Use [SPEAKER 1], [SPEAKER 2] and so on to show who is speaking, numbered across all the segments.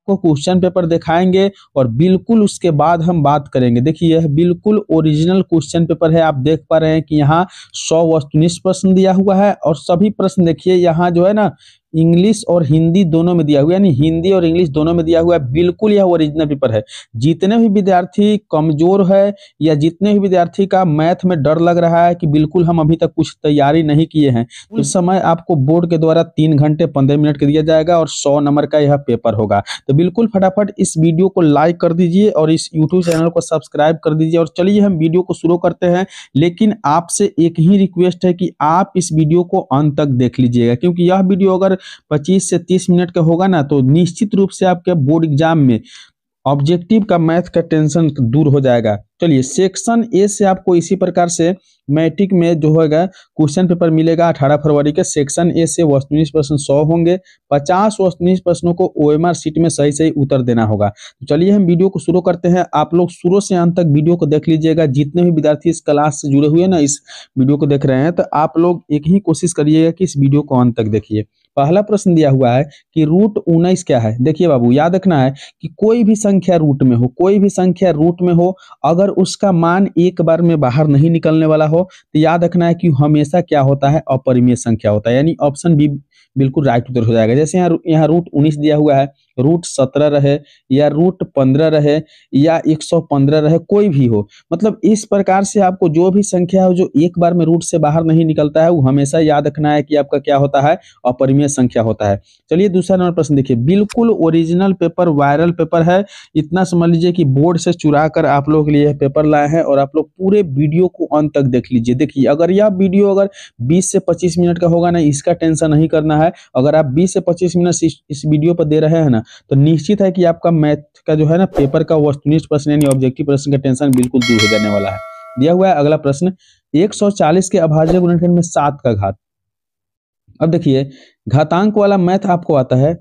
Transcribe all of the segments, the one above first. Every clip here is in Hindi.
[SPEAKER 1] आपको क्वेश्चन पेपर दिखाएंगे और बिल्कुल उसके बाद हम बात करेंगे। देखिए यह बिल्कुल ओरिजिनल क्वेश्चन पेपर है। आप देख पा रहे हैं कि यहाँ 100 वस्तुनिष्ठ प्रश्न दिया हुआ है और सभी प्रश्न देखिए यहाँ जो है ना इंग्लिश और हिंदी दोनों में दिया हुआ है, यानी हिंदी और इंग्लिश दोनों में दिया हुआ है। बिल्कुल यह ओरिजिनल पेपर है। जितने भी विद्यार्थी कमजोर है या जितने भी विद्यार्थी का मैथ में डर लग रहा है कि बिल्कुल हम अभी तक कुछ तैयारी नहीं किए हैं, उस समय आपको बोर्ड के द्वारा 3 घंटे 15 मिनट का दिया जाएगा और 100 नंबर का यह पेपर होगा। तो बिल्कुल फटाफट इस वीडियो को लाइक कर दीजिए और इस यूट्यूब चैनल को सब्सक्राइब कर दीजिए। और चलिए हम वीडियो को शुरू करते हैं, लेकिन आपसे एक ही रिक्वेस्ट है कि आप इस वीडियो को अंत तक देख लीजिएगा, क्योंकि यह वीडियो अगर 25 से 30 मिनट का होगा ना तो निश्चित रूप से आपके बोर्ड एग्जाम में ऑब्जेक्टिव का मैथ का टेंशन दूर हो जाएगा। चलिए सेक्शन ए से आपको इसी प्रकार से मैट्रिक में जो होगा क्वेश्चन पेपर मिलेगा 18 फरवरी के। सेक्शन ए से वस्तुनिष्ठ प्रश्न 100 होंगे। 50 वस्तुनिष्ठ प्रश्नों को ओएमआर शीट में सही सही उत्तर देना होगा। तो चलिए हम वीडियो को शुरू करते हैं। आप लोग शुरू से अंत तक वीडियो को देख लीजिएगा। जितने भी विद्यार्थी इस क्लास से जुड़े हुए हैं ना, इस वीडियो को देख रहे हैं, तो आप लोग एक ही कोशिश करिएगा कि इस वीडियो को अंत तक देखिए। पहला प्रश्न दिया हुआ है कि रूट 19 क्या है। देखिए बाबू याद रखना है कि कोई भी संख्या रूट में हो, कोई भी संख्या रूट में हो, अगर उसका मान एक बार में बाहर नहीं निकलने वाला हो तो याद रखना है कि हमेशा क्या होता है, अपरिमेय संख्या होता है। यानी ऑप्शन बी बिल्कुल राइट उत्तर हो जाएगा। जैसे यहाँ रूट 19 दिया हुआ है, रूट 17 रहे या रूट 15 रहे या 115 रहे, कोई भी हो, मतलब इस प्रकार से आपको जो भी संख्या हो जो एक बार में रूट से बाहर नहीं निकलता है वो हमेशा याद रखना है कि आपका क्या होता है, अपरिमेय संख्या होता है। चलिए दूसरा नंबर प्रश्न देखिए। बिल्कुल ओरिजिनल पेपर, वायरल पेपर है। इतना समझ लीजिए कि बोर्ड से चुरा कर आप लोग के लिए पेपर लाए हैं और आप लोग पूरे वीडियो को अंत तक देख लीजिए। देखिए अगर यह वीडियो अगर 20 से 25 मिनट का होगा ना, इसका टेंशन नहीं करना है। अगर आप 20 से 25 मिनट इस वीडियो पर दे रहे हैं ना, तो निश्चित है कि आपका मैथ का जो है ना पेपर का वस्तुनिष्ठ प्रश्न यानी ऑब्जेक्टिव प्रश्न का टेंशन बिल्कुल दूर हो जाने वाला है। दिया हुआ है अगला प्रश्न, 140 के अभाज्य गुणनखंड में 7 का घात। अब देखिए घातांक वाला मैथ आपको आता है,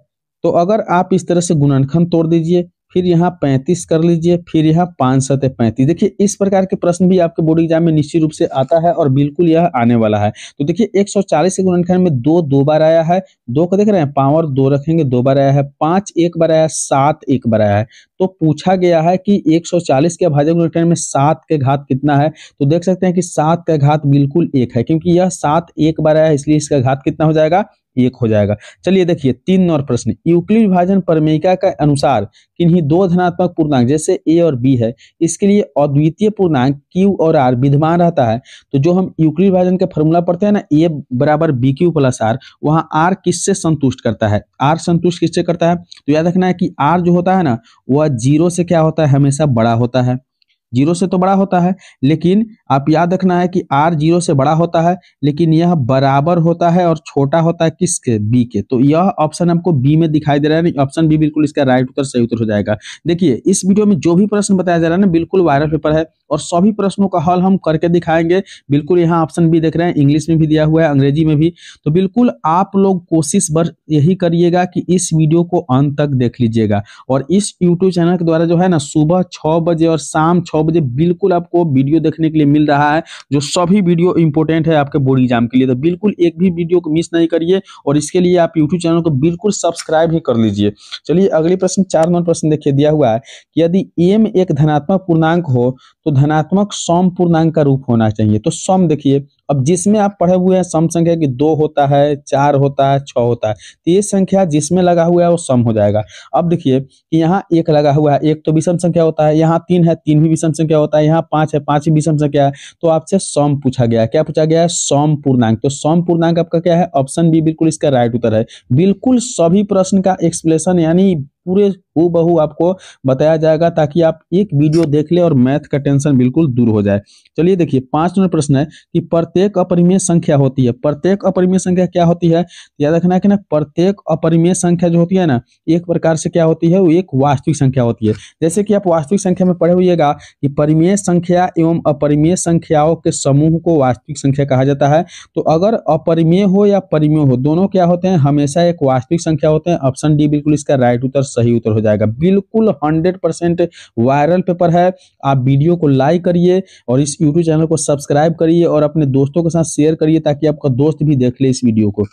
[SPEAKER 1] तो अगर आप इस तरह से गुणनखंड तोड़ दीजिए, फिर यहाँ 35 कर लीजिए, फिर यहाँ 5 सतह 35। देखिए इस प्रकार के प्रश्न भी आपके बोर्ड एग्जाम में निश्चित रूप से आता है और बिल्कुल यह आने वाला है। तो देखिए 140 के गुणनखंड में 2 दो बार आया है, 2 को देख रहे हैं, पावर 2 रखेंगे 2 बार आया है, 5 एक बार आया है, 7 एक बार आया है। तो पूछा गया है कि 140 के अभाज्य गुणनखंड में 7 के घात कितना है। तो देख सकते हैं कि 7 का घात बिल्कुल 1 है, क्योंकि यह 7 एक बार आया है, इसलिए इसका घात कितना हो जाएगा, 1 हो जाएगा। चलिए देखिए 3 नंबर प्रश्न, यूक्लिड विभाजन प्रमेयिका के अनुसार किन्हीं दो धनात्मक पूर्णांक जैसे ए और बी है, इसके लिए अद्वितीय पूर्णांक क्यू और आर विद्यमान रहता है। तो जो हम यूक्लिड विभाजन का फॉर्मूला पढ़ते हैं ना, ए बराबर बी क्यू प्लस आर, वहाँ आर किससे संतुष्ट करता है, आर संतुष्ट किससे करता है। तो याद रखना है कि आर जो होता है ना वह 0 से क्या होता है, हमेशा बड़ा होता है। 0 से तो बड़ा होता है, लेकिन आप याद रखना है कि r 0 से बड़ा होता है, लेकिन यह बराबर होता है और छोटा होता है किसके, b के। तो यह ऑप्शन आपको b में दिखाई दे रहा है, ऑप्शन बी बिल्कुल इसका राइट उत्तर सही उत्तर हो जाएगा। देखिए इस वीडियो में जो भी प्रश्न बताया जा रहा है ना बिल्कुल वायरल पेपर है और सभी प्रश्नों का हल हम करके दिखाएंगे। बिल्कुल यहाँ ऑप्शन बी देख रहे हैं, इंग्लिश में भी दिया हुआ है, अंग्रेजी में भी। तो बिल्कुल आप लोग कोशिश बस यही करिएगा कि इस वीडियो को अंत तक देख लीजिएगा। और इस यूट्यूब चैनल के द्वारा जो है ना सुबह 6 बजे और शाम 6 बजे बिल्कुल आपको वीडियो देखने के लिए मिल रहा है, जो सभी वीडियो इंपॉर्टेंट है आपके बोर्ड एग्जाम के लिए। तो बिल्कुल एक भी वीडियो को मिस नहीं करिए और इसके लिए आप यूट्यूब चैनल को बिल्कुल सब्सक्राइब ही कर लीजिए। चलिए अगले प्रश्न 4 नंबर प्रश्न देखिए। दिया हुआ है कि यदि m एक धनात्मक पूर्णांक हो तो धनात्मक सम पूर्णांक का रूप होना चाहिए। तो सम देखिए, अब जिसमें आप पढ़े हुए हैं सम संख्या की 2 होता है, 4 होता है, 6 होता है, तो ये संख्या जिसमें लगा हुआ है वो सम हो जाएगा। अब देखिए कि यहाँ 1 लगा हुआ है, 1 तो विषम संख्या होता है, यहाँ 3 है, 3 भी विषम संख्या होता है, यहाँ 5 है, 5 भी विषम संख्या है। तो आपसे सम पूछा गया है, क्या पूछा गया है, सम पूर्णांक। तो सम पूर्णांक आपका क्या है, ऑप्शन बी बिल्कुल इसका राइट उत्तर है। बिल्कुल सभी प्रश्न का एक्सप्लेनेशन यानी पूरे हूबहू आपको बताया जाएगा, ताकि आप एक वीडियो देख ले और मैथ का टेंशन बिल्कुल दूर हो जाए। चलिए देखिए 5 नंबर प्रश्न है कि प्रत्येक अपरिमेय संख्या होती है। प्रत्येक अपरिमेय संख्या क्या होती है, याद रखना है कि ना प्रत्येक अपरिमेय संख्या जो होती है ना एक प्रकार से क्या होती है, वो एक वास्तविक संख्या होती है। जैसे कि आप वास्तविक संख्या में पढ़े होइएगा कि परिमेय संख्या एवं अपरिमेय संख्याओं के समूह को वास्तविक संख्या कहा जाता है। तो अगर अपरिमेय हो या परिमेय हो, दोनों क्या होते हैं, हमेशा एक वास्तविक संख्या होते हैं। ऑप्शन डी बिल्कुल इसका राइट उत्तर सही उत्तर हो जाएगा। बिल्कुल 100% वायरल पेपर है। आप वीडियो को लाइक करिए और इस यूट्यूब चैनल को सब्सक्राइब करिए और अपने दोस्तों के साथ शेयर करिए, ताकि आपका दोस्त भी देख ले इस वीडियो को।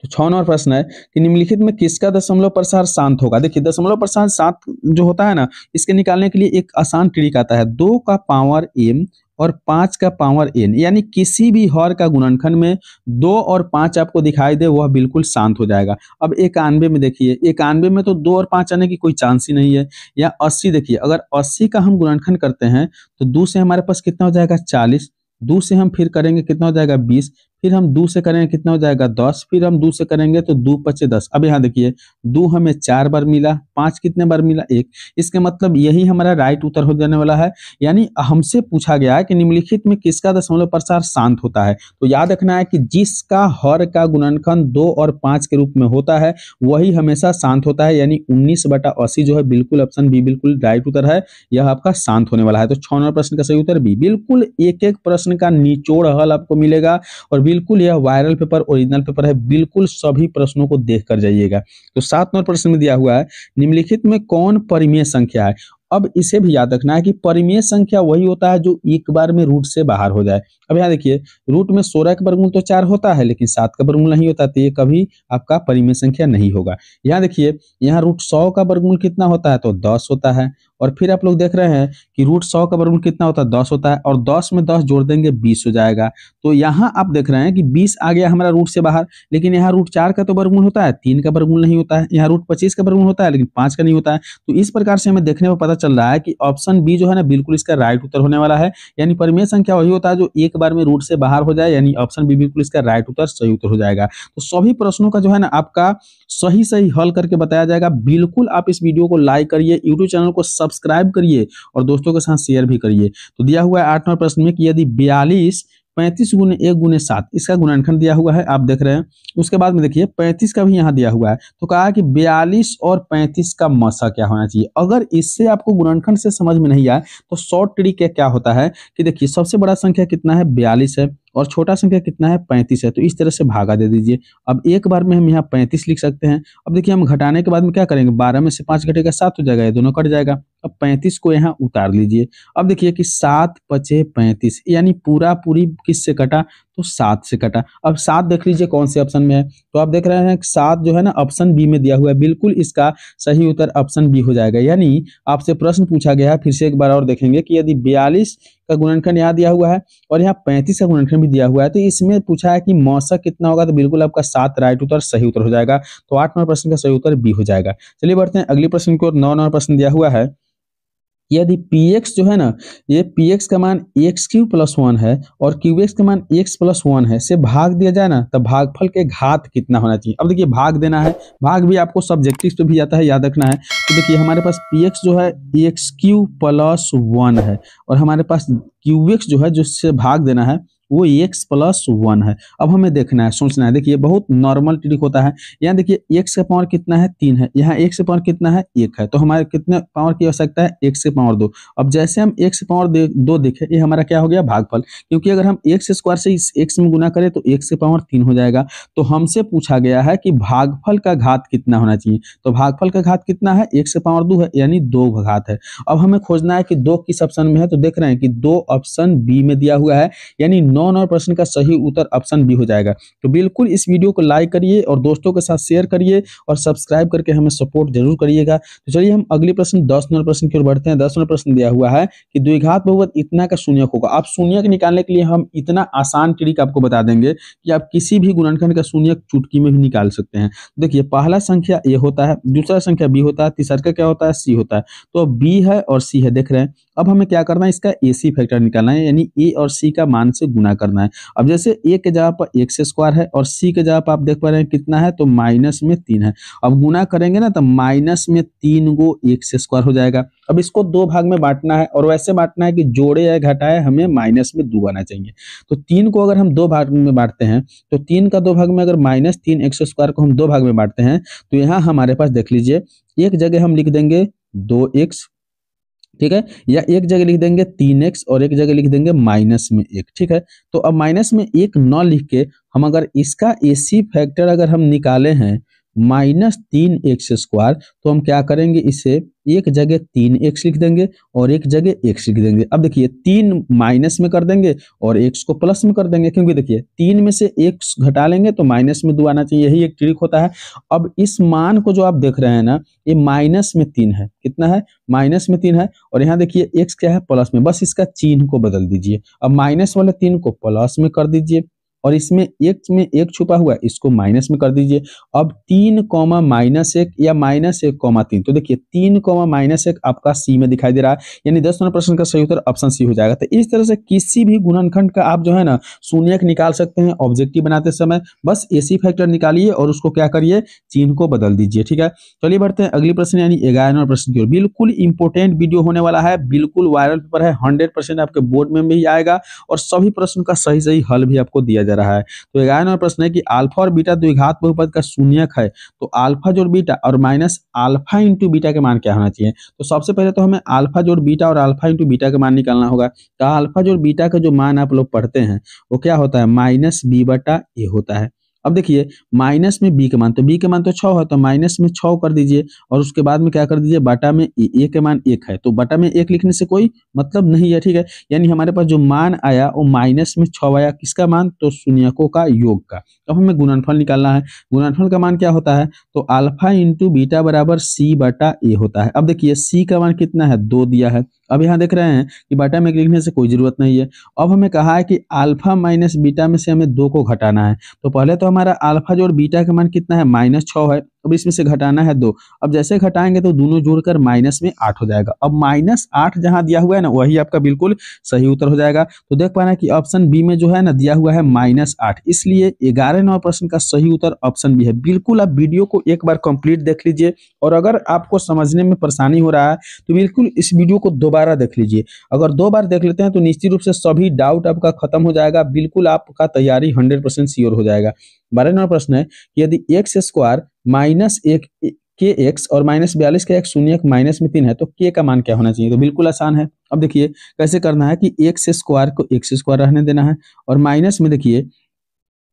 [SPEAKER 1] तो 6 नंबर प्रश्न है कि निम्नलिखित में किसका दशमलव प्रसार शांत होगा। देखिए दशमलव प्रसार शांत जो होता है ना, इसके निकालने के लिए एक आसान ट्रिक आता है, 2 का पावर m और 5 का पावर n, यानी किसी भी हर का गुणनखंड में 2 और 5 आपको दिखाई दे वह बिल्कुल शांत हो जाएगा। अब 91 में देखिए, 91 में तो 2 और 5 आने की कोई चांस ही नहीं है। या 80 देखिए, अगर 80 का हम गुणनखंड करते हैं तो 2 से हमारे पास कितना हो जाएगा 40, 2 से हम फिर करेंगे कितना हो जाएगा 20, फिर हम 2 से करेंगे कितना हो जाएगा 10, फिर हम 2 से करेंगे तो 2 पचे 10। अब यहाँ देखिए 2 हमें 4 बार मिला, 5 कितने बार मिला 1, इसके मतलब यही हमारा राइट उत्तर हो जाने वाला है। यानी हमसे पूछा गया है कि निम्नलिखित में किसका दशमलव प्रसार शांत होता है, तो याद रखना है कि जिसका हर का गुणनखंड 2 और 5 के रूप में होता है वही हमेशा शांत होता है। यानी 19/80 जो है बिल्कुल ऑप्शन बी बिल्कुल राइट उत्तर है, यह आपका शांत होने वाला है। तो 6 नंबर प्रश्न का सही उत्तर बी। बिल्कुल एक एक प्रश्न का निचोड़ हल आपको मिलेगा और बिल्कुल यह वायरल पेपर ओरिजिनल पेपर है, बिल्कुल सभी प्रश्नों को देख कर जाइएगा। तो 7 नंबर प्रश्न में दिया हुआ है निम्नलिखित में कौन परिमेय संख्या है। अब इसे भी याद रखना है कि परिमेय संख्या वही होता है जो एक बार में रूट से बाहर हो जाए। अब यहाँ देखिए रूट में 16 का वर्गमूल तो 4 होता है लेकिन 7 का वर्गमूल नहीं होता, तो ये कभी आपका परिमेय संख्या नहीं होगा। यहाँ देखिए यहाँ रूट 100 का वर्गमूल कितना होता है तो 10 होता है, और फिर आप लोग देख रहे हैं कि रूट 100 का वर्गमूल कितना होता है 10 होता है, और 10 में 10 जोड़ देंगे 20 हो जाएगा। तो यहाँ आप देख रहे हैं कि 20 आ गया हमारा रूट से बाहर, लेकिन यहाँ रूट 4 का तो वर्गमूल होता है, 3 का वर्गमूल नहीं होता है। यहाँ रूट 25 का वर्गमूल होता है लेकिन 5 का नहीं होता है। तो इस प्रकार से हमें देखने में पता चल रहा है कि ऑप्शन बी जो है ना बिल्कुल इसका राइट उत्तर होने वाला है। यानी परिमेय संख्या वही होता है जो एक बार में रूट से बाहर हो जाए, यानी ऑप्शन बी बिल्कुल इसका राइट उत्तर सही उत्तर हो जाएगा। तो सभी प्रश्नों का जो है ना आपका सही सही हल करके बताया जाएगा। बिल्कुल आप इस वीडियो को लाइक करिए, यूट्यूब चैनल को सब्सक्राइब करिए और दोस्तों के साथ शेयर भी करिए। तो दिया हुआ है 8 नंबर प्रश्न में कि यदि 42 35 गुने 1 गुने 7 इसका गुणनखंड दिया हुआ है, आप देख रहे हैं। उसके बाद में देखिए 35 का भी यहाँ दिया हुआ है, तो कहा कि 42 और 35 का मसा क्या होना चाहिए। अगर इससे आपको गुणनखंड से समझ में नहीं आए तो शॉर्ट ट्रिक क्या होता है कि देखिए सबसे बड़ा संख्या कितना है 42 है और छोटा संख्या कितना है 35 है, तो इस तरह से भागा दे दीजिए। अब एक बार में हम यहाँ 35 लिख सकते हैं। अब देखिए हम घटाने के बाद में क्या करेंगे, 12 में से 5 घटेगा 7 हो जाएगा, ये दोनों कट जाएगा। अब 35 को यहाँ उतार लीजिए। अब देखिए कि 7 पचे 35, यानी पूरा पूरी किससे कटा तो 7 से कटा। अब 7 देख लीजिए कौन से ऑप्शन में है, तो आप देख रहे हैं 7 जो है ना ऑप्शन बी में दिया हुआ है, बिल्कुल इसका सही उत्तर ऑप्शन बी हो जाएगा। यानी आपसे प्रश्न पूछा गया है, फिर से एक बार और देखेंगे कि यदि 42 का गुणनखंड यहाँ दिया हुआ है और यहाँ 35 का गुणनखंड भी दिया हुआ है, तो इसमें पूछा है कि मौसा कितना होगा, तो बिल्कुल आपका 7 राइट उत्तर सही उत्तर हो जाएगा। तो 8 नंबर प्रश्न का सही उत्तर बी हो जाएगा। चलिए बढ़ते हैं अगले प्रश्न की ओर। 9 नंबर प्रश्न दिया हुआ है यदि px जो है ना, ये px का मान x³ + 1 है और qx का मान x+1 है से भाग दिया जाए ना, तब भागफल के घात कितना होना चाहिए। अब देखिए भाग देना है, भाग भी आपको सब्जेक्टिव पे भी आता है, याद रखना है। तो देखिए हमारे पास px जो है x³ + 1 है और हमारे पास qx जो है जिससे भाग देना है वो x+1 है। अब हमें देखना है, सोचना है। देखिए बहुत नॉर्मल ट्रिक होता है। यहाँ देखिए x का पावर कितना है 3 है, यहाँ x का पावर कितना है 1 है, तो हमारे कितने पावर की आवश्यकता है x के पावर 2। अब जैसे हम x के पावर 2 देखे, ये हमारा क्या हो गया भागफल, क्योंकि अगर हम x² से इस x में गुना करें तो x के पावर 3 हो जाएगा। तो हमसे पूछा गया है कि भागफल का घात कितना होना चाहिए, तो भागफल का घात कितना है x के पावर 2 है, यानी 2 घात है। अब हमें खोजना है कि 2 किस ऑप्शन में है, तो देख रहे हैं कि 2 ऑप्शन बी में दिया हुआ है, यानी 9 नंबर प्रश्न का सही उत्तर ऑप्शन बी हो जाएगा। तो बिल्कुल इस वीडियो को लाइक करिए और दोस्तों के साथ शेयर करिए और सब्सक्राइब करके हमें सपोर्ट जरूर करिएगा। तो चलिए हम अगले प्रश्न 10 नंबर प्रश्न की ओर बढ़ते हैं। 10 नंबर प्रश्न दिया हुआ है कि द्विघात बहुपद इतना का शून्यक होगा। आप शून्यक निकालने के लिए हम इतना आसान ट्रिक आपको बता देंगे कि आप किसी भी गुणनखंड का शून्यक चुटकी में भी निकाल सकते हैं। देखिए पहला संख्या ए होता है, दूसरा संख्या बी होता है, तीसरा का क्या होता है सी होता है। तो बी है और सी है, देख रहे हैं। अब हमें क्या करना है, इसका एसी फैक्टर निकालना है, यानी ए और सी का मान से गुना करना है। अब जैसे ए के जगह पर x² है और सी के जगह पर आप देख पा रहे हैं कितना है, तो -3 है। अब गुना करेंगे ना तो -3 गो x² हो जाएगा। अब इसको 2 भाग में बांटना है और वैसे बांटना है कि जोड़े या घटाए हमें -2 आना चाहिए। तो 3 को अगर हम 2 भाग में बांटते हैं तो 3 का 2 भाग में अगर -3x² को हम 2 भाग में बांटते हैं तो यहाँ हमारे पास देख लीजिए एक जगह हम लिख देंगे 2x, ठीक है, या एक जगह लिख देंगे 3x और एक जगह लिख देंगे -1, ठीक है। तो अब -1 न लिख के हम अगर इसका एसी फैक्टर अगर हम निकाले हैं -3x², तो हम क्या करेंगे, इसे एक जगह 3x लिख देंगे और एक जगह x लिख देंगे। अब देखिए 3 माइनस में कर देंगे और x को प्लस में कर देंगे, क्योंकि देखिए 3 में से x घटा लेंगे तो माइनस में 2 आना चाहिए, यही एक ट्रिक होता है। अब इस मान को जो आप देख रहे हैं ना, ये -3 है। कितना है? -3 है। और यहाँ देखिए x क्या है? प्लस में। बस इसका चिन्ह को बदल दीजिए। अब माइनस वाले 3 को प्लस में कर दीजिए और इसमें x में 1 छुपा हुआ है, इसको माइनस में कर दीजिए। अब 3 कॉमा -1 या -1 कॉमा 3, तो देखिए 3 कॉमा -1 आपका सी में दिखाई दे रहा है, यानी 10 नंबर प्रश्न का सही उत्तर ऑप्शन सी हो जाएगा। तो इस तरह से किसी भी गुणनखंड का आप जो है ना शून्यक निकाल सकते हैं ऑब्जेक्टिव बनाते समय। बस एसी फैक्टर निकालिए और उसको क्या करिए, चिन्ह को बदल दीजिए। ठीक है, चलिए बढ़ते हैं अगली प्रश्न यानी 11 नंबर प्रश्न की ओर। बिल्कुल इंपॉर्टेंट वीडियो होने वाला है, बिल्कुल वायरल पेपर है, 100% आपके बोर्ड में भी आएगा और सभी प्रश्न का सही सही हल भी आपको दिया जा रहा है। तो 11 नंबर प्रश्न है कि अल्फा और बीटा द्विघात बहुपद का शून्यक है, तो अल्फा जोड़ बीटा और माइनस अल्फा इंटू बीटा के मान क्या होना चाहिए। तो सबसे पहले तो हमें अल्फा जोड़ बीटा और अल्फा इंटू बीटा का मान निकालना होगा। तो अल्फा जोड़ बीटा का जो मान आप लोग पढ़ते हैं वो क्या होता है, -b/a होता है। अब देखिए माइनस में b के मान, तो b के मान तो 6 है, तो माइनस में 6 कर दीजिए और उसके बाद में क्या कर दीजिए, बटा में a के मान 1 है, तो बटा में 1 लिखने से कोई मतलब नहीं है। ठीक है, यानी हमारे पास जो मान आया वो माइनस में 6 आया, किसका मान, तो शून्यकों का योग का। अब हमें गुणनफल निकालना है। गुणनफल का मान क्या होता है, तो अल्फा इंटू बीटा बराबर c/a होता है। अब देखिए c का मान कितना है, 2 दिया है। अब यहाँ देख रहे हैं कि बटा में लिखने से कोई जरूरत नहीं है। अब हमें कहा है कि अल्फा माइनस बीटा में से हमें 2 को घटाना है। तो पहले तो हमारा अल्फा जोड़ बीटा का मान कितना है, -6 है। अब इसमें से घटाना है 2। अब जैसे घटाएंगे तो दोनों जोड़कर माइनस में 8 हो जाएगा। अब -8 जहां दिया हुआ है ना, वही आपका बिल्कुल सही उत्तर हो जाएगा। तो देख पा रहे हैं कि ऑप्शन बी में जो है ना दिया हुआ है -8, इसलिए 11 नंबर प्रश्न का सही उत्तर ऑप्शन बी है। बिल्कुल आप वीडियो को एक बार कंप्लीट देख लीजिए और अगर आपको समझने में परेशानी हो रहा है तो बिल्कुल इस वीडियो को दोबारा देख लीजिए। अगर 2 बार देख लेते हैं तो निश्चित रूप से सभी डाउट आपका खत्म हो जाएगा, बिल्कुल आपका तैयारी 100% श्योर हो जाएगा। 12 नंबर प्रश्न है कि यदि x² -1 के x और -42 का x शून्यक माइनस में 3 है, तो k का मान क्या होना चाहिए। तो बिल्कुल आसान है। अब देखिए कैसे करना है कि x² को x² रहने देना है और माइनस में देखिए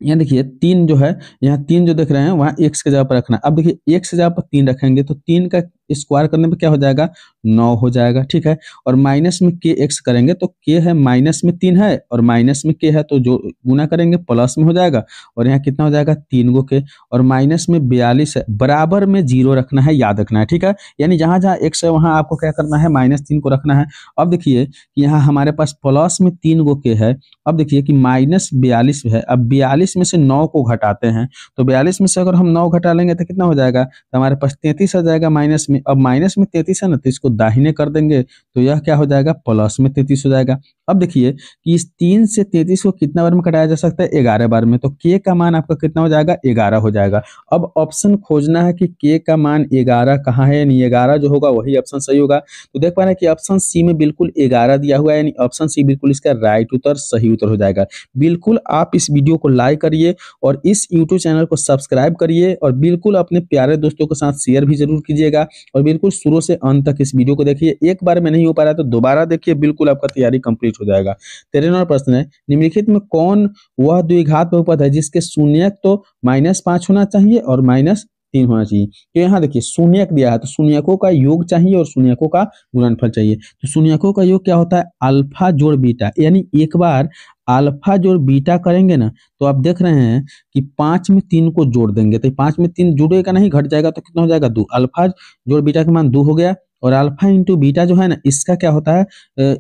[SPEAKER 1] यहाँ देखिए 3 जो है, यहाँ 3 जो देख रहे हैं वहाँ x के जगह पर रखना। अब देखिए x की जगह पर 3 रखेंगे तो 3 का स्क्वायर करने पे क्या हो जाएगा, 9 हो जाएगा। ठीक है, और माइनस में के x करेंगे तो k है माइनस में 3 है और माइनस में k है, तो जो गुना करेंगे प्लस में हो जाएगा और यहाँ कितना हो जाएगा, 3 गो k और माइनस में 42 है, बराबर में 0 रखना है, याद रखना है। ठीक है, यानी जहाँ जहाँ x है वहाँ आपको क्या करना है, -3 को रखना है। अब देखिए कि यहाँ हमारे पास प्लस में 3 गो k है। अब देखिए कि -42 है, अब 42 में से 9 को घटाते हैं, तो 42 में से अगर हम 9 घटा लेंगे तो कितना हो जाएगा, तो हमारे पास 33 आ जाएगा माइनस में। अब माइनस में 33 है ना, तो इसको दाहिने कर देंगे तो यह क्या हो जाएगा, प्लस में 33 हो जाएगा। अब देखिए कि इस 3 से 33 को कितना बार में घटाया जा सकता है, 11 बार में, तो k का मान आपका कितना हो जाएगा, 11 हो जाएगा। अब ऑप्शन खोजना है कि k का मान 11 कहाँ है, यानी 11 जो होगा वही ऑप्शन सही होगा। तो देख पा रहे हैं कि ऑप्शन सी में बिल्कुल 11 दिया हुआ है, यानी ऑप्शन सी बिल्कुल इसका राइट उत्तर, सही उत्तर हो जाएगा। बिल्कुल आप इस वीडियो को लाइक करिए और इस यूट्यूब चैनल को सब्सक्राइब करिए और बिल्कुल अपने प्यारे दोस्तों के साथ शेयर भी जरूर कीजिएगा और बिल्कुल शुरू से अंत तक इस वीडियो को देखिए। एक बार में नहीं हो पा रहा है तो दोबारा देखिए, बिल्कुल आपका तैयारी कंप्लीट हो जाएगा। 13 नंबर प्रश्न है, निम्नलिखित में कौन वह द्विघात बहुपद है जिसके शून्यक तो -5 होना चाहिए और -3 होना चाहिए। तो यहाँ देखिए शून्यक दिया है, तो शून्यकों का योग चाहिए और शून्यकों का गुणनफल चाहिए। तो शून्यकों का योग क्या होता है, अल्फा जोड़ बीटा, यानी एक बार अल्फा जोड़ बीटा करेंगे ना तो आप देख रहे हैं कि 5 में 3 को जोड़ देंगे, तो 5 में 3 जुड़ेगा नहीं, घट जाएगा, तो कितना हो जाएगा, 2। अल्फा जोड़ बीटा का मान 2 हो गया और अल्फा इंटू बीटा जो है ना, इसका क्या होता है,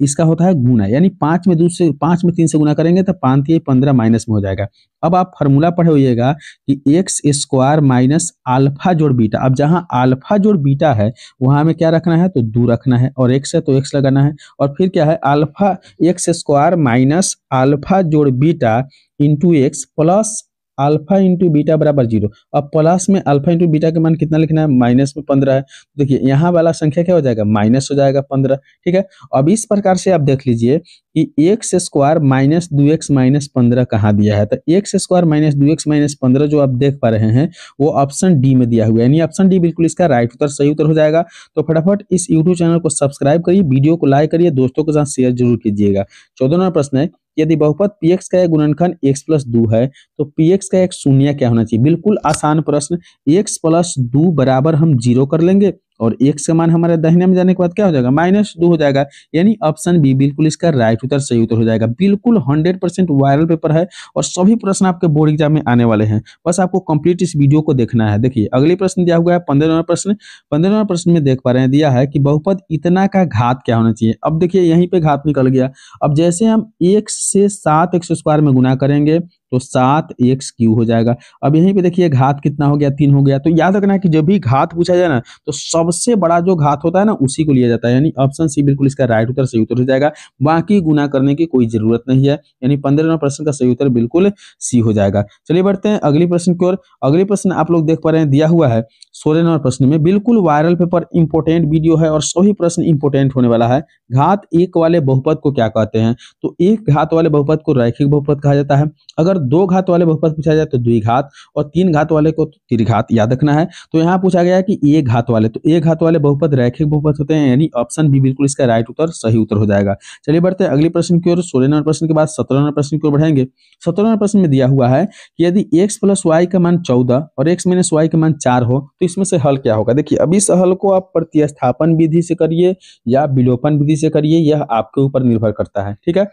[SPEAKER 1] इसका होता है गुना, यानी 5 में 3 से गुना करेंगे तो 5 15 माइनस में हो जाएगा। अब आप फार्मूला पढ़े होइएगा कि x² माइनस अल्फा जोड़ बीटा। अब जहां अल्फा जोड़ बीटा है वहां हमें क्या रखना है, तो 2 रखना है और x है तो x लगाना है और फिर क्या है, अल्फा x² माइनस अल्फा जोड़ beta into x plus alpha into beta बराबर 0। अब प्लस में अल्फा इंटू बीटा का मान कितना लिखना है, माइनस में 15 है। देखिए यहाँ वाला संख्या क्या हो जाएगा, माइनस हो जाएगा 15। ठीक है, अब इस प्रकार से आप देख लीजिए कि x² माइनस 2x माइनस 15 कहाँ दिया है, तो x² माइनस 2x माइनस 15 जो आप देख पा रहे हैं वो ऑप्शन डी में दिया हुआ है, यानी ऑप्शन डी बिल्कुल इसका राइट उत्तर, सही उत्तर हो जाएगा। तो फटाफट इस यूट्यूब चैनल को सब्सक्राइब करिए, वीडियो को लाइक करिए, दोस्तों के साथ शेयर जरूर कीजिएगा। 14वां प्रश्न है, यदि बहुपद px का एक गुणनखंड x प्लस 2 है तो px का एक शून्य क्या होना चाहिए। बिल्कुल आसान प्रश्न, x प्लस 2 बराबर हम 0 कर लेंगे और x का मान हमारे दाहिने में जाने के बाद क्या हो जाएगा, -2 हो जाएगा। यानी ऑप्शन बी बिल्कुल इसका राइट उत्तर, सही उत्तर हो जाएगा। बिल्कुल 100% वायरल पेपर है और सभी प्रश्न आपके बोर्ड एग्जाम में आने वाले हैं, बस आपको कंप्लीट इस वीडियो को देखना है। देखिए अगले प्रश्न दिया हुआ है 15वां प्रश्न। 15वां प्रश्न में देख पा रहे हैं, दिया है कि बहुपद इतना का घात क्या होना चाहिए। अब देखिए यहीं पे घात निकल गया। अब जैसे हम x से 7x² में गुना करेंगे तो 7x³ हो जाएगा। अब यहीं पे देखिए घात कितना हो गया, 3 हो गया। तो याद रखना कि जब भी घात पूछा जाए ना तो सबसे बड़ा जो घात होता है ना उसी को लिया जाता है। यानी ऑप्शन सी बिल्कुल इसका राइट उत्तर, सही उत्तर हो जाएगा। बाकी गुना करने की कोई जरूरत नहीं है। यानी 15वां प्रश्न का सही उत्तर बिल्कुल सी हो जाएगा। चलिए बढ़ते हैं अगली प्रश्न की ओर। अगले प्रश्न आप लोग देख पा रहे हैं, दिया हुआ है 16वां प्रश्न में। बिल्कुल वायरल पेपर, इंपोर्टेंट वीडियो है और सभी प्रश्न इंपोर्टेंट होने वाला है। घात 1 वाले बहुपद को क्या कहते हैं। तो एक घात वाले बहुपद को रैखिक बहुपद कहा जाता है। अगर 2 घात वाले बहुपद पूछा जाए तो द्विघात और 3 घात वाले को तो त्रिघात, याद रखना है। तो यहाँ पूछा गया है कि एक घात वाले, तो एक घात वाले बहुपद रैखिक बहुपद होते हैं। यानी ऑप्शन बी बिल्कुल इसका राइट उत्तर, सही उत्तर हो जाएगा। चलिए बढ़ते हैं अगले प्रश्न की ओर। 16वां प्रश्न के बाद 17वां प्रश्न की ओर बढ़ेंगे। 17वां प्रश्न में दिया हुआ है कि यदि x प्लस वाई का मान 14 और x माइनस वाई का मान 4 हो तो इसमें से हल क्या होगा। देखिए अभी इस हल को आप प्रतिस्थापन विधि से करिए या विलोपन विधि से करिए, यह आपके ऊपर निर्भर करता है। ठीक है,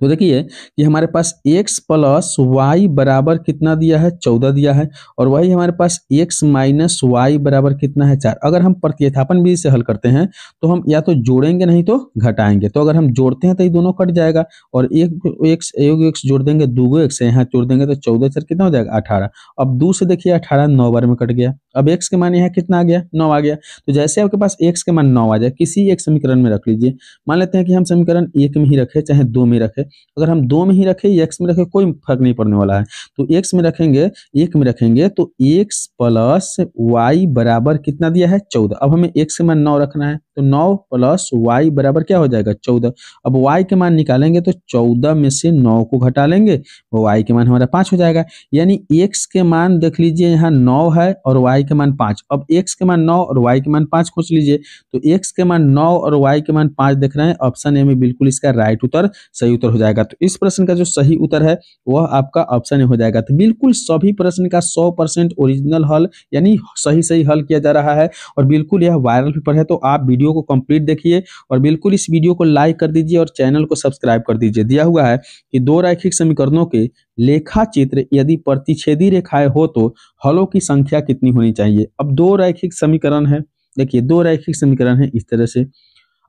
[SPEAKER 1] तो देखिए कि हमारे पास x प्लस वाई बराबर कितना दिया है, 14 दिया है, और वही हमारे पास x माइनस वाई बराबर कितना है, 4। अगर हम प्रतिस्थापन विधि से हल करते हैं तो हम या तो जोड़ेंगे नहीं तो घटाएंगे। तो अगर हम जोड़ते हैं तो ये दोनों कट जाएगा और एक x जोड़ देंगे, 2 x यहाँ जोड़ देंगे तो 14 4 कितना हो जाएगा, 18। अब 2 से देखिए 18 9 बार में कट गया। अब x के मान यहाँ कितना आ गया, 9 आ गया। तो जैसे आपके पास x के मान 9 आ जाए किसी एक समीकरण में रख लीजिए। मान लेते हैं कि हम समीकरण 1 में ही रखे चाहे 2 में रखे। अगर हम 2 में ही रखे या x में रखे कोई फर्क नहीं पड़ने वाला है। तो x में रखेंगे, 1 में रखेंगे तो x प्लस वाई बराबर कितना दिया है, 14। अब हमें x के मान 9 रखना है तो 9 प्लस वाई बराबर क्या हो जाएगा, 14। अब y के मान निकालेंगे तो 14 में से 9 को घटा लेंगे, y के मान हमारा 5 हो जाएगा। यानी x के मान देख लीजिए यहाँ 9 है और y के मान 5। अब x के मान 9 और y के मान 5 खोज लीजिए। तो x के मान 9 और y के मान 5 देख रहे हैं, ऑप्शन ए में बिल्कुल इसका राइट उत्तर, सही उत्तर हो जाएगा। तो इस प्रश्न का जो सही उत्तर है वह आपका ऑप्शन ए हो जाएगा। तो बिल्कुल सभी प्रश्न का 100% ओरिजिनल हल यानी सही हल किया जा रहा है और बिल्कुल यह वायरल पेपर है। तो आप वीडियो को कंप्लीट देखिए और बिल्कुल इस वीडियो को लाइक कर दीजिए और चैनल को सब्सक्राइब कर दीजिए। दिया हुआ है कि 2 रैखिक समीकरणों के लेखा चित्र यदि प्रतिच्छेदी रेखाएं हो तो हलों की संख्या कितनी होनी चाहिए। अब 2 रैखिक समीकरण है, देखिए 2 रैखिक समीकरण है इस तरह से।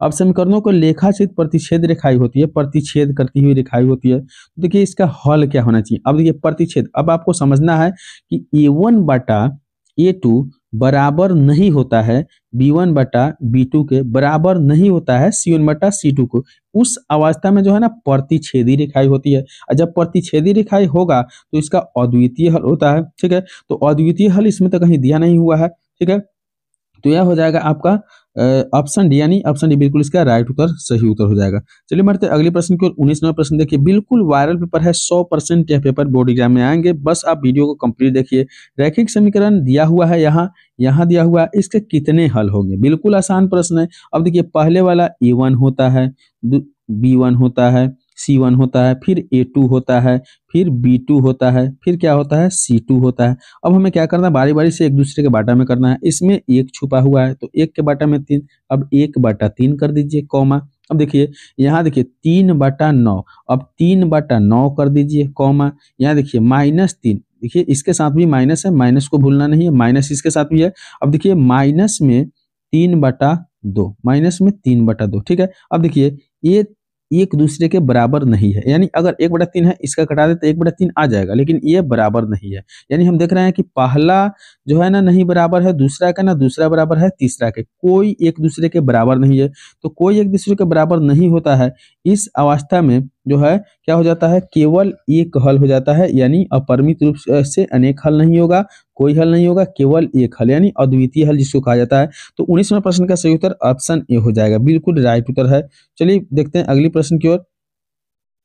[SPEAKER 1] अब समीकरणों को लेखा चित्र प्रतिच्छेद रेखाएं होती है, प्रतिच्छेद करती हुई रेखाएं होती है। तो देखिए इसका हल क्या होना चाहिए। अब देखिए प्रतिच्छेद, अब आपको समझना है कि a1 बटा a2 बराबर नहीं होता है b1 बटा b2 के बराबर नहीं होता है c1 बटा c2 को। उस अवस्था में जो है ना प्रतिच्छेदी रेखाएं होती है और जब प्रतिच्छेदी रेखाएं होगा तो इसका अद्वितीय हल होता है। ठीक है, तो अद्वितीय हल इसमें तो कहीं दिया नहीं हुआ है। ठीक है, तो यह हो जाएगा आपका ऑप्शन डी, यानी ऑप्शन डी बिल्कुल इसका राइट उत्तर, सही उत्तर हो जाएगा। चलिए बढ़ते अगले प्रश्न की ओर। 19वां प्रश्न देखिए, बिल्कुल वायरल पेपर है, 100% यह पेपर बोर्ड एग्जाम में आएंगे, बस आप वीडियो को कंप्लीट देखिए। रैखिक समीकरण दिया हुआ है, यहाँ दिया हुआ है, इसके कितने हल होंगे। बिल्कुल आसान प्रश्न है। अब देखिए पहले वाला a1 होता है, b1 होता है, c1 होता है, फिर a2 होता है, फिर b2 होता है, फिर क्या होता है, c2 होता है। अब हमें क्या करना है, बारी बारी से एक दूसरे के बाटा में करना है। इसमें 1 छुपा हुआ है तो 1 के बाटा में 3, अब 1 बटा 3 कर दीजिए कॉमा। अब देखिए यहाँ देखिए 3 बटा 9, अब 3 बटा 9 कर दीजिए कॉमा। यहाँ देखिए -3, देखिए इसके साथ भी माइनस है, माइनस को भूलना नहीं है, माइनस इसके साथ भी है। अब देखिए माइनस में 3 बटा 2, माइनस में 3 बटा 2। ठीक है, अब देखिए ये एक दूसरे के बराबर नहीं है, यानी अगर 1 बटा 3 है इसका घटा दे तो 1 बटा 3 आ जाएगा, लेकिन ये बराबर नहीं है। यानी हम देख रहे हैं कि पहला जो है ना नहीं बराबर है दूसरा का, ना दूसरा बराबर है तीसरा के, कोई एक दूसरे के बराबर नहीं है। तो कोई एक दूसरे के बराबर नहीं होता है, इस अवस्था में जो है क्या हो जाता है, केवल एक हल हो जाता है। यानी अपरिमित रूप से अनेक हल नहीं होगा, कोई हल नहीं होगा, केवल एक हल, यानी अद्वितीय हल जिसको कहा जाता है। तो 19वां प्रश्न का सही उत्तर ऑप्शन ए हो जाएगा, बिल्कुल राइट उत्तर है। चलिए देखते हैं अगली प्रश्न की ओर।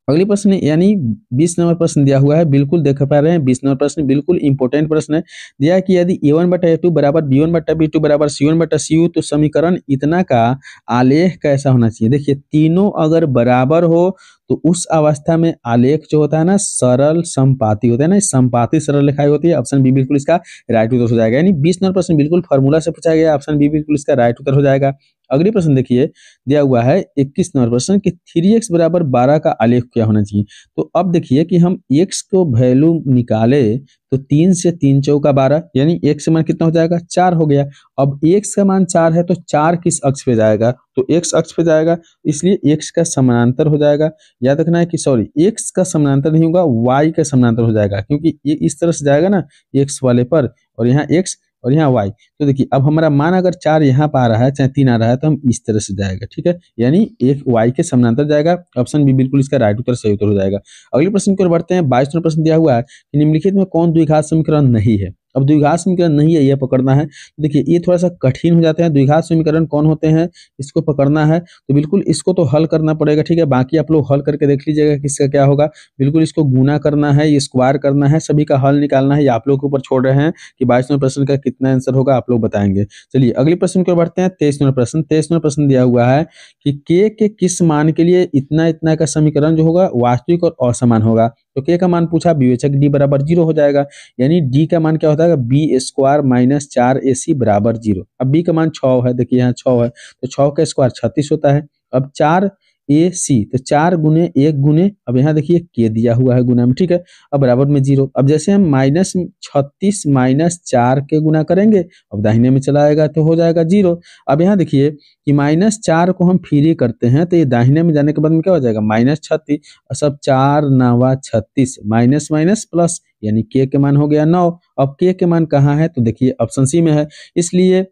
[SPEAKER 1] अगली प्रश्न यानी 20 नंबर प्रश्न दिया हुआ है, बिल्कुल देख पा रहे हैं 20 नंबर प्रश्न बिल्कुल इंपॉर्टेंट प्रश्न है। दिया है कि यदि a1 बटा a2 बराबर b1 बटा b2 बराबर c1 बटा cu तो समीकरण इतना का आलेख कैसा होना चाहिए। देखिए तीनों अगर बराबर हो तो उस अवस्था में आलेख जो होता है ना सरल समपाती होता है ना, समपाती सरल रेखाएं होती है। ऑप्शन बी बिल्कुल इसका राइट उत्तर हो जाएगा। यानी 20% बिल्कुल फॉर्मूला से पूछा गया, ऑप्शन बी बिल्कुल इसका राइट उत्तर हो जाएगा। अगली प्रश्न देखिए, दिया हुआ है 21 कि 3x बराबर 12 का आलेख क्या होना चाहिए। तो अब देखिए कि हम x को वैल्यू निकाले तो 3 से 3 चौका 12, यानी x का मान कितना हो जाएगा 4 हो गया। अब x का मान 4 है तो 4 किस अक्ष पे जाएगा, तो x अक्ष पे जाएगा, इसलिए x का समानांतर हो जाएगा। याद रखना है कि सॉरी x का समानांतर नहीं होगा, y का समानांतर हो जाएगा, क्योंकि ये इस तरह से जाएगा ना x वाले पर, और यहाँ x और यहाँ y। तो देखिए अब हमारा मान अगर 4 यहाँ पर आ रहा है चाहे 3 आ रहा है तो हम इस तरह से जाएगा, ठीक है, यानी एक y के समानांतर जाएगा। ऑप्शन बी बिल्कुल इसका राइट उत्तर सही उत्तर हो जाएगा। अगले प्रश्न की ओर बढ़ते हैं। 22वां प्रश्न दिया हुआ है कि निम्नलिखित में कौन द्विघात समीकरण नहीं है। अब द्विघात समीकरण नहीं है, यह पकड़ना है। देखिए ये थोड़ा सा कठिन हो जाते हैं। द्विघात समीकरण कौन होते हैं, इसको पकड़ना है, तो बिल्कुल इसको तो हल करना पड़ेगा, ठीक है। बाकी आप लोग हल करके देख लीजिएगा किसका क्या होगा। बिल्कुल इसको गुना करना है, ये स्क्वायर करना है, सभी का हल निकालना है। ये आप लोग के ऊपर छोड़ रहे हैं कि 22वें प्रश्न का कितना आंसर होगा, आप लोग बताएंगे। चलिए अगले प्रश्न की ओर बढ़ते हैं। 23वां प्रश्न। 23वां प्रश्न दिया हुआ है कि के किस मान के लिए इतना इतना का समीकरण जो होगा वास्तविक और असमान होगा। तो के का मान पूछा, विवेचक डी बराबर 0 हो जाएगा, यानी डी का मान क्या होता है बी स्क्वायर माइनस 4ac बराबर 0। अब बी का मान 6 है, देखिए यहाँ 6 है तो 6 का स्क्वायर 36 होता है। अब 4ac तो 4 गुने 1 गुने, अब यहाँ देखिए के दिया हुआ है गुना में, ठीक है, अब बराबर में 0। अब जैसे हम -36 माइनस 4 के गुना करेंगे, अब दाहिने में चला आएगा तो हो जाएगा 0। अब यहाँ देखिए कि -4 को हम फ्री करते हैं तो ये दाहिने में जाने के बाद में क्या हो जाएगा -36, और सब 4 9 36 माइनस माइनस प्लस, यानी के मान हो गया 9। अब के मान कहाँ है, तो देखिए ऑप्शन सी में है, इसलिए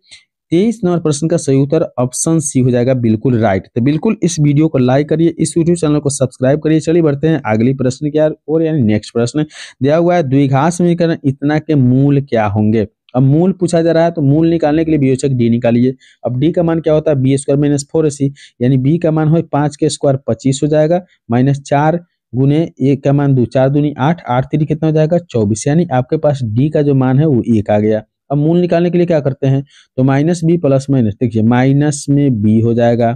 [SPEAKER 1] 23 नंबर प्रश्न का सही उत्तर ऑप्शन सी हो जाएगा बिल्कुल राइट। तो बिल्कुल इस वीडियो को लाइक करिए, इस यूट्यूब चैनल को सब्सक्राइब करिए। चलिए बढ़ते हैं अगली प्रश्न की ओर, यानी नेक्स्ट प्रश्न दिया हुआ है द्विघात समीकरण इतना के मूल क्या होंगे। अब मूल पूछा जा रहा है तो मूल निकालने के लिए वियोजक डी निकालिए। अब डी का मान क्या होता है बी स्क्वायर माइनस 4ac, यानी बी का मान हो 5 के स्क्वायर 25 हो जाएगा, माइनस 4 गुने 1 का मान 2, 4 दूनी 8, 8 3 कितना हो जाएगा 24, यानी आपके पास डी का जो मान है वो 1 आ गया। अब मूल निकालने के लिए क्या करते हैं, तो माइनस बी प्लस माइनस, देखिए माइनस में बी हो जाएगा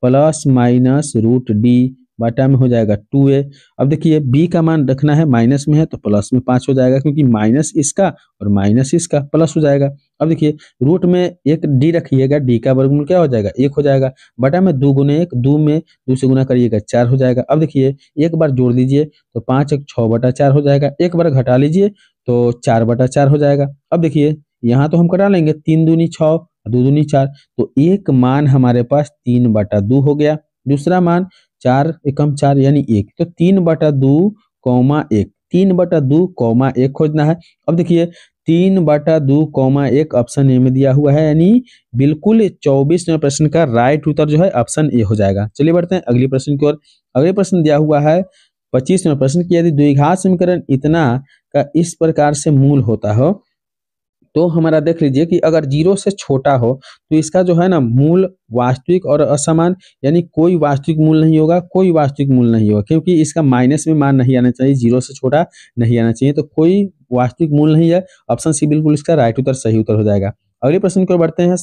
[SPEAKER 1] प्लस माइनस रूट डी बटा में हो जाएगा 2a। अब देखिए बी का मान रखना है माइनस में है तो प्लस में 5 हो जाएगा, क्योंकि माइनस इसका और माइनस इसका प्लस हो जाएगा। अब देखिए रूट में एक डी रखिएगा, डी का वर्गमूल क्या हो जाएगा 1 हो जाएगा, बटा में 2 गुने 1, 2 में 2 से गुना करिएगा 4 हो जाएगा। अब देखिए एक बार जोड़ दीजिए तो 5 1 6 बटा 4 हो जाएगा, एक बार घटा लीजिए तो 4 बटा 4 हो जाएगा। अब देखिए यहाँ तो हम कटा लेंगे 3 दूनी 6 2 दूनी 4, तो एक मान हमारे पास 3 बटा 2 हो गया, दूसरा मान 4 एकम 4 यानी 1, तो 3 बटा 2 कौमा 1, 3 बटा 2 कौमा 1 खोजना है। अब देखिए 3 बटा 2 कौमा 1 ऑप्शन ए में दिया हुआ है, यानी बिल्कुल 24वें प्रश्न का राइट उत्तर जो है ऑप्शन ए हो जाएगा। चलिए बढ़ते हैं अगले प्रश्न की ओर। अगले प्रश्न दिया हुआ है 25वें प्रश्न की, यदि द्विघात समीकरण इतना का इस प्रकार से मूल होता हो, तो हमारा देख लीजिए कि अगर 0 से छोटा हो तो इसका जो है ना मूल वास्तविक और असमान, यानी कोई वास्तविक मूल नहीं होगा, कोई वास्तविक मूल नहीं होगा, क्योंकि इसका माइनस में मान नहीं आना चाहिए, 0 से छोटा नहीं आना चाहिए, तो कोई वास्तविक मूल नहीं है। ऑप्शन सी बिल्कुल इसका राइट उत्तर सही उत्तर हो जाएगा। अगले प्रश्न की ओर बढ़ते हैं।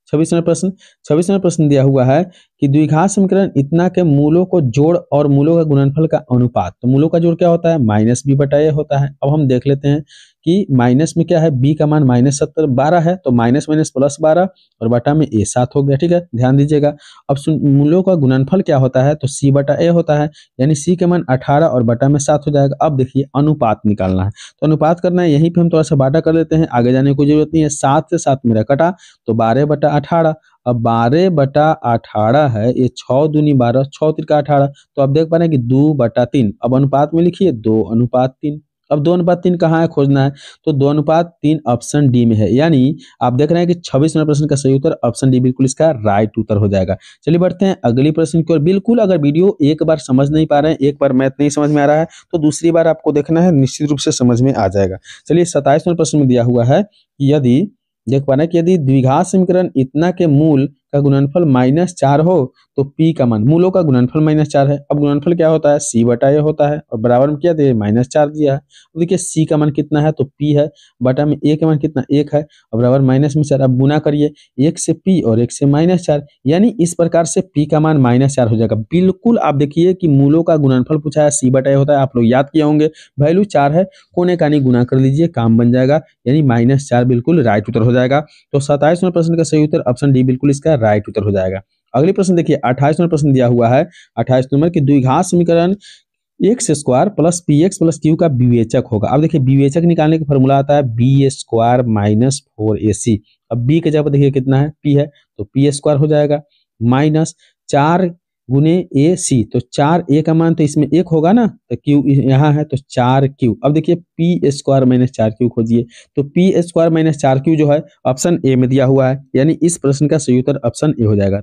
[SPEAKER 1] 26वां प्रश्न दिया हुआ है कि द्विघात समीकरण इतना के मूलों को जोड़ और मूलों का गुणनफल का अनुपात। तो मूलों का जोड़ क्या होता है माइनस बी बटा ए होता है। अब हम देख लेते हैं कि माइनस में क्या है बी का मान -70 12 है, तो माइनस माइनस प्लस 12 और बटा में ए 7 हो गया, ठीक है, ध्यान दीजिएगा। अब मूलों का गुणनफल क्या होता है, तो सी बटा ए होता है, यानी सी के मान 18 और बटा में 7 हो जाएगा। अब देखिए अनुपात निकालना है, तो अनुपात करना है, यहीं पे हम थोड़ा सा बाटा कर लेते हैं, आगे जाने की जरूरत नहीं है। 7 से 7 मेरा कटा तो 12 बटा 18, अब 12 बटा 18 है, ये 6 दूनी 12 6 तिरका 18, तो आप देख पा रहे हैं कि 2 बटा 3। अब अनुपात में लिखिए 2 अनुपात 3। अब 2 अनुपात 3 कहाँ है खोजना है, तो 2 अनुपात 3 ऑप्शन डी में है, यानी आप देख रहे हैं कि 26वें प्रश्न का सही उत्तर ऑप्शन डी बिल्कुल इसका राइट उत्तर हो जाएगा। चलिए बढ़ते हैं अगली प्रश्न की ओर। बिल्कुल अगर वीडियो एक बार समझ नहीं पा रहे हैं, एक बार मैथ नहीं समझ में आ रहा है, तो दूसरी बार आपको देखना है, निश्चित रूप से समझ में आ जाएगा। चलिए 27वें प्रश्न में दिया हुआ है यदि देख पा रहे हैं कि यदि द्विघात समीकरण इतना के मूल का गुणनफल -4 हो तो p का मान, मूलों का गुणनफल -4 है। अब गुणनफल क्या होता है, c बटा a होता है और बराबर में क्या दिया, -4 दिया है। अब देखिए c का मान कितना है, तो p है, बटा में a का मान कितना, 1 है और बराबर -4। अब गुना करिए 1 से p और 1 से -4, यानी इस प्रकार से p का मान -4 हो जाएगा। बिल्कुल आप देखिए कि मूलों का गुणनफल पूछा है, c बटा a होता है, आप लोग याद किए होंगे, वैल्यू 4 है, कोने कानी गुना कर लीजिए, काम बन जाएगा, यानी -4 बिल्कुल राइट उत्तर हो जाएगा। तो 27 नंबर प्रश्न का सही उत्तर ऑप्शन डी बिल्कुल इसका राइट उत्तर हो जाएगा। अगले प्रश्न देखिए 28 नंबर प्रश्न दिया हुआ है। 28 नंबर की द्विघात समीकरण x square plus P x plus Q का विवेचक होगा। अब देखिए विवेचक निकालने का फॉर्मूला आता है बी स्क्वायर माइनस 4ac। अब बी के जगह पर देखिए कितना है, पी है, तो पी स्क्वायर हो जाएगा माइनस 4 गुने ए सी, तो 4 ए का मान तो इसमें 1 होगा ना, तो क्यू यहाँ है तो 4 क्यू। अब देखिए पी स्क्वायर माइनस 4 क्यू खोजिए, तो पी स्क्वायर माइनस 4 क्यू जो है ऑप्शन ए में दिया हुआ है, यानी इस प्रश्न का सही उत्तर ऑप्शन ए हो जाएगा।